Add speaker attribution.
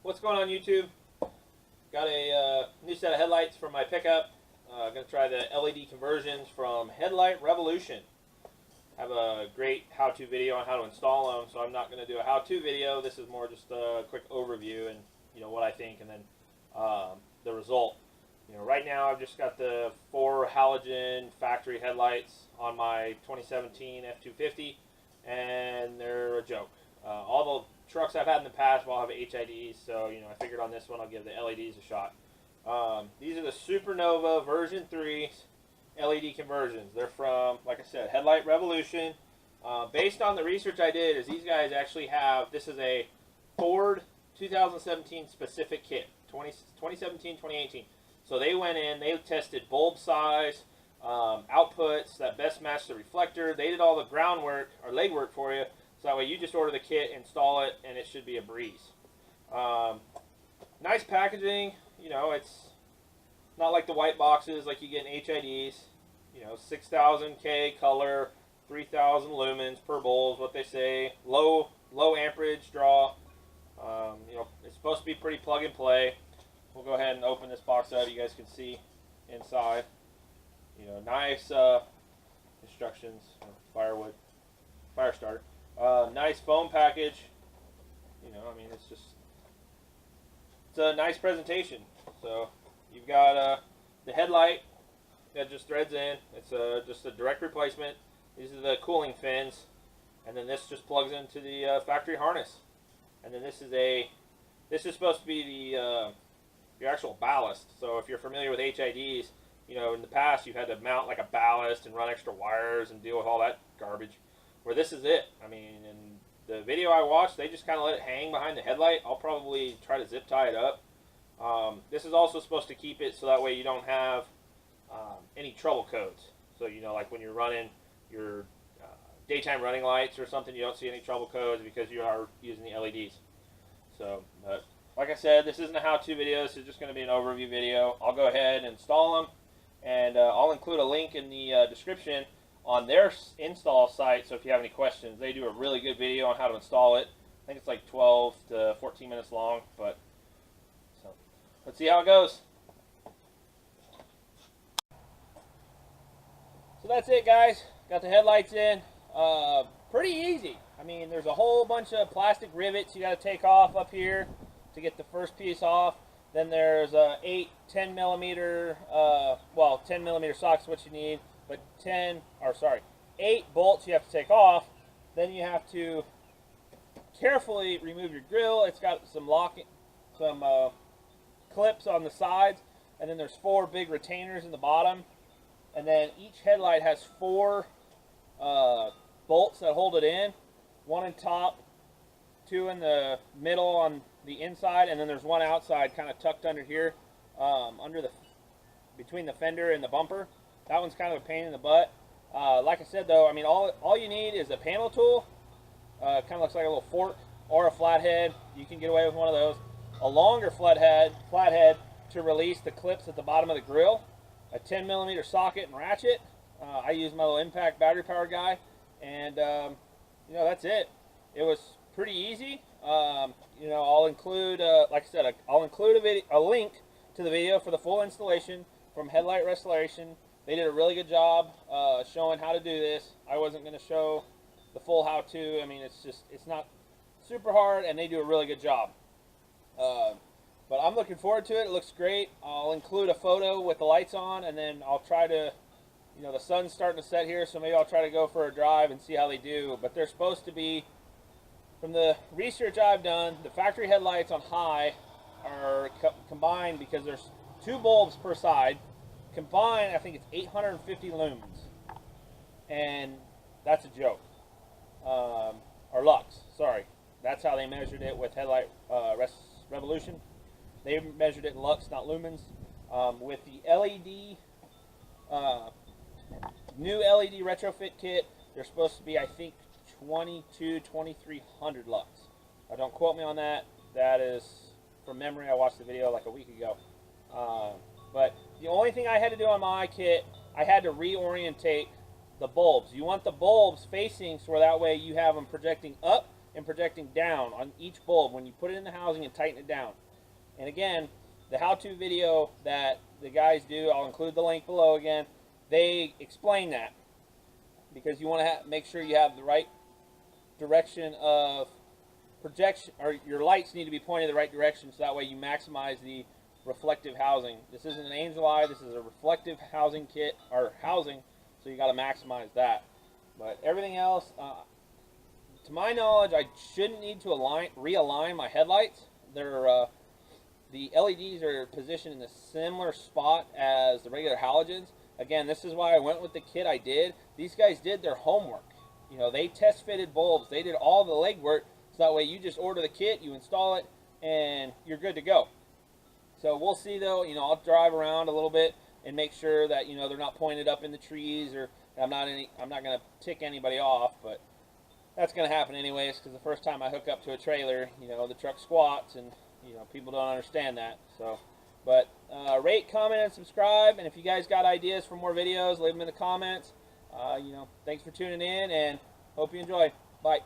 Speaker 1: What's going on YouTube? Got a new set of headlights for my pickup. Going to try the LED conversions from Headlight Revolution. I have a great how-to video on how to install them, so I'm not going to do a how-to video. This is more just a quick overview and what I think, and then the result. Right now I've just got the 4 halogen factory headlights on my 2017 F250, and they're a joke. All the trucks I've had in the past will have HIDs, so I figured on this one I'll give the LEDs a shot. These are the Supernova version 3 LED conversions. They're from, like I said, Headlight Revolution. Based on the research I did, is these guys actually have, this is a Ford 2017 specific kit, 2017, 2018. So they went in, they tested bulb size, outputs that best match the reflector. They did all the groundwork or legwork for you, so that way you just order the kit, install it, and it should be a breeze. Nice packaging. It's not like the white boxes like you get in HIDs. 6,000 K color, 3,000 lumens per bulb is what they say. Low amperage draw. It's supposed to be pretty plug and play. We'll go ahead and open this box up. You guys can see inside. Nice instructions. Firewood, fire starter. Nice foam package. It's a nice presentation. So you've got the headlight that just threads in. It's just a direct replacement. These are the cooling fins, and then this just plugs into the factory harness. And then this is supposed to be the your actual ballast. So if you're familiar with HIDs, in the past you've had to mount like a ballast and run extra wires and deal with all that garbage. Where this is it. In the video I watched, they just kind of let it hang behind the headlight. I'll probably try to zip tie it up. This is also supposed to keep it so that way you don't have any trouble codes. So like when you're running your daytime running lights or something, you don't see any trouble codes because you are using the LEDs. So, like I said, this isn't a how-to video. This is just going to be an overview video. I'll go ahead and install them, and I'll include a link in the description on their install site. So if you have any questions, they do a really good video on how to install it. I think it's like 12 to 14 minutes long, but so let's see how it goes. So that's it, guys. Got the headlights in. Pretty easy. There's a whole bunch of plastic rivets you got to take off up here to get the first piece off. Then there's 8 10 millimeter, 10 millimeter sockets, what you need, but 8 bolts you have to take off. Then you have to carefully remove your grill. It's got some clips on the sides, and then there's 4 big retainers in the bottom. And then each headlight has 4 bolts that hold it in. 1 in top, 2 in the middle on the inside, and then there's 1 outside kind of tucked under here, between the fender and the bumper. That one's kind of a pain in the butt. Like I said though, all you need is a panel tool. Kind of looks like a little fork or a flathead. You can get away with one of those. A longer flathead to release the clips at the bottom of the grill. A 10 millimeter socket and ratchet. I use my little impact battery powered guy, and that's it. It was pretty easy. I'll include, like I said, I'll include a link to the video for the full installation from Headlight Restoration. They did a really good job showing how to do this. I wasn't going to show the full how-to. It's not super hard, and they do a really good job. But I'm looking forward to it. It looks great. I'll include a photo with the lights on, and then I'll try to, the sun's starting to set here, so maybe I'll try to go for a drive and see how they do. But they're supposed to be, from the research I've done, the factory headlights on high are combined, because there's 2 bulbs per side. Combined, I think it's 850 lumens. And that's a joke. Or lux, sorry. That's how they measured it with Headlight Revolution. They measured it in lux, not lumens. With the LED, new LED retrofit kit, they're supposed to be, I think, 2300 lux. Don't quote me on that. That is from memory. I watched the video like a week ago. But the only thing I had to do on my kit, I had to reorientate the bulbs. You want the bulbs facing so that way you have them projecting up and projecting down on each bulb when you put it in the housing and tighten it down. And again, the how-to video that the guys do, I'll include the link below again, they explain that, because you want to make sure you have the right direction of projection, or your lights need to be pointed the right direction, so that way you maximize the reflective housing. This isn't an angel eye, this is a reflective housing kit, or housing, so you got to maximize that. But everything else, to my knowledge, I shouldn't need to realign my headlights. They're the LEDs are positioned in a similar spot as the regular halogens. Again, this is why I went with the kit I did. These guys did their homework. You know, they test fitted bulbs. They did all the legwork, so that way you just order the kit, you install it, and you're good to go. So we'll see though. You know, I'll drive around a little bit and make sure that, you know, they're not pointed up in the trees, or I'm not going to tick anybody off, but that's going to happen anyways, because the first time I hook up to a trailer, you know, the truck squats, and you know, people don't understand that. So, but rate, comment, and subscribe. And if you guys got ideas for more videos, leave them in the comments. You know, thanks for tuning in, and hope you enjoy. Bye.